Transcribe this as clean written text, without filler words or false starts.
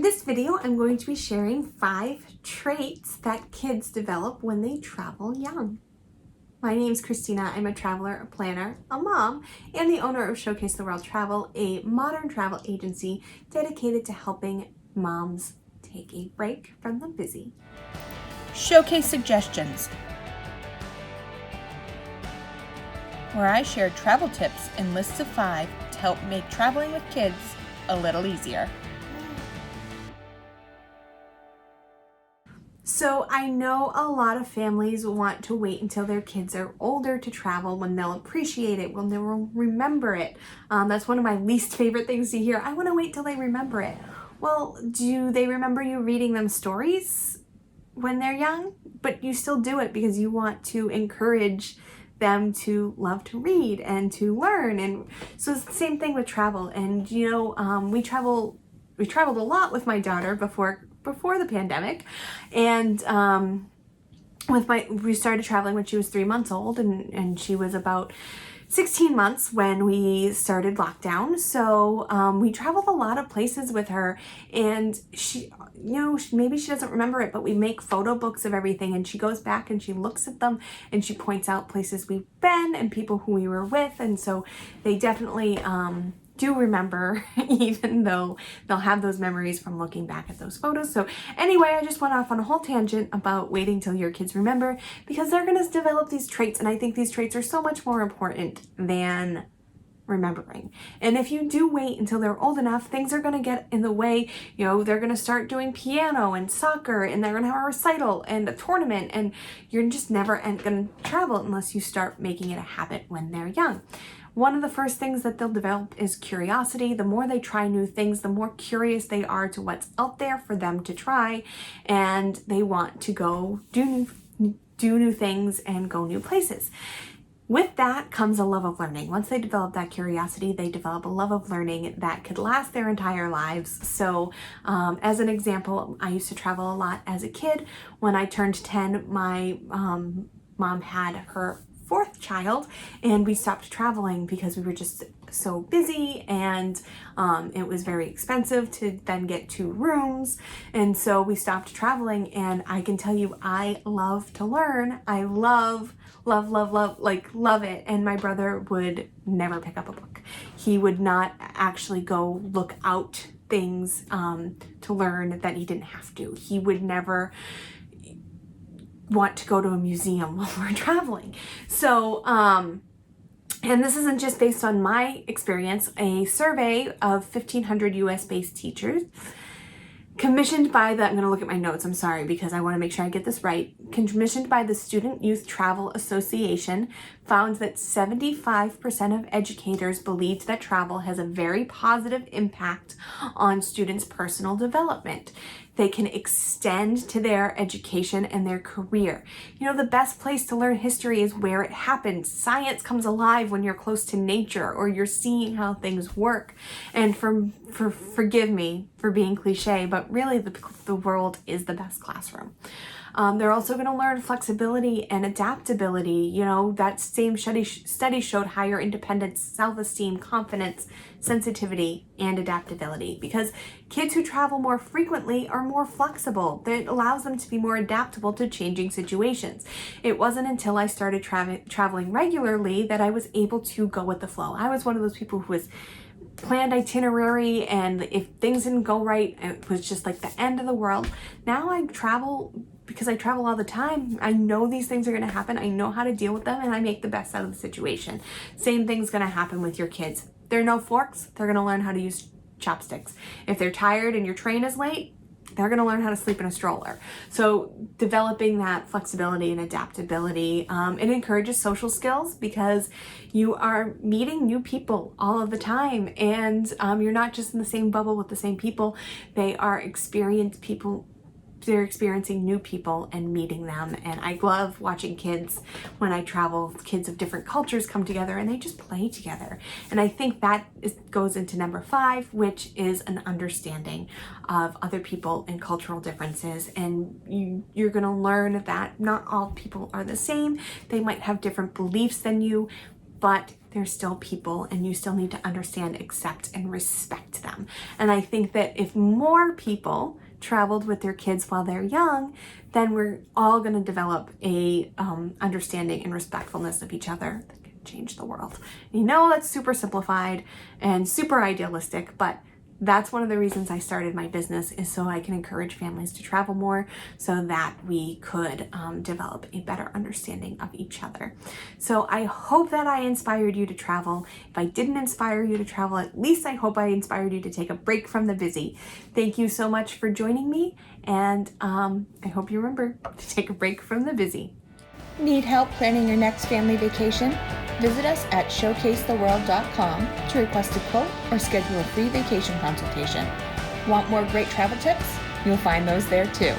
In this video, I'm going to be sharing 5 traits that kids develop when they travel young. My name is Christina. I'm a traveler, a planner, a mom, and the owner of Showcase the World Travel, a modern travel agency dedicated to helping moms take a break from the busy. Showcase Suggestions, where I share travel tips and lists of 5 to help make traveling with kids a little easier. So I know a lot of families want to wait until their kids are older to travel, when they'll appreciate it, when they'll remember it. That's one of my least favorite things to hear. I want to wait till they remember it. Well, do they remember you reading them stories when they're young? But you still do it because you want to encourage them to love to read and to learn. And so it's the same thing with travel. And we traveled a lot with my daughter before the pandemic, and we started traveling when she was 3 months old, and she was about 16 months when we started lockdown. So we traveled a lot of places with her, and she, maybe she doesn't remember it, but we make photo books of everything, and she goes back and she looks at them and she points out places we've been and people who we were with. And so they definitely do remember, even though they'll have those memories from looking back at those photos. So anyway, I just went off on a whole tangent about waiting till your kids remember, because they're going to develop these traits, and I think these traits are so much more important than remembering. And if you do wait until they're old enough, things are going to get in the way. They're going to start doing piano and soccer, and they're going to have a recital and a tournament, and you're just never going to travel unless you start making it a habit when they're young. One of the first things that they'll develop is curiosity. The more they try new things, the more curious they are to what's out there for them to try, and they want to go do new things and go new places. With that comes a love of learning. Once they develop that curiosity, they develop a love of learning that could last their entire lives. So as an example, I used to travel a lot as a kid. When I turned 10, my mom had her 4th child, and we stopped traveling because we were just so busy, and it was very expensive to then get 2 rooms, and so we stopped traveling. And I can tell you, I love to learn. I love it. And my brother would never pick up a book. He would not actually go look out things to learn that he didn't have to. He would never want to go to a museum while we're traveling. So, and this isn't just based on my experience. A survey of 1,500 US-based teachers commissioned by I'm going to look at my notes, I'm sorry, because I want to make sure I get this right. Commissioned by the Student Youth Travel Association, found that 75% of educators believed that travel has a very positive impact on students' personal development. They can extend to their education and their career. The best place to learn history is where it happened. Science comes alive when you're close to nature, or you're seeing how things work. And forgive me for being cliche, but really the world is the best classroom. They're also going to learn flexibility and adaptability. That same study showed higher independence, self-esteem, confidence, sensitivity, and adaptability, because kids who travel more frequently are more flexible. That allows them to be more adaptable to changing situations. It wasn't until I started traveling regularly that I was able to go with the flow. I was one of those people who was planned itinerary, and if things didn't go right, it was just like the end of the world. Now I travel because I travel all the time. I know these things are going to happen. I know how to deal with them, and I make the best out of the situation. Same thing's going to happen with your kids. There are no forks. They're going to learn how to use chopsticks. If they're tired and your train is late, they're going to learn how to sleep in a stroller. So developing that flexibility and adaptability, it encourages social skills, because you are meeting new people all of the time, and you're not just in the same bubble with the same people. They are experienced people. They're experiencing new people and meeting them. And I love watching kids when I travel. Kids of different cultures come together and they just play together. And I think that goes into number 5, which is an understanding of other people and cultural differences. And you're going to learn that not all people are the same. They might have different beliefs than you, but they're still people, and you still need to understand, accept, and respect them. And I think that if more people traveled with their kids while they're young, then we're all going to develop a understanding and respectfulness of each other that can change the world. You know, that's super simplified and super idealistic, but that's one of the reasons I started my business, is so I can encourage families to travel more, so that we could develop a better understanding of each other. So I hope that I inspired you to travel. If I didn't inspire you to travel, at least I hope I inspired you to take a break from the busy. Thank you so much for joining me, and I hope you remember to take a break from the busy. Need help planning your next family vacation? Visit us at showcasetheworld.com to request a quote or schedule a free vacation consultation. Want more great travel tips? You'll find those there too.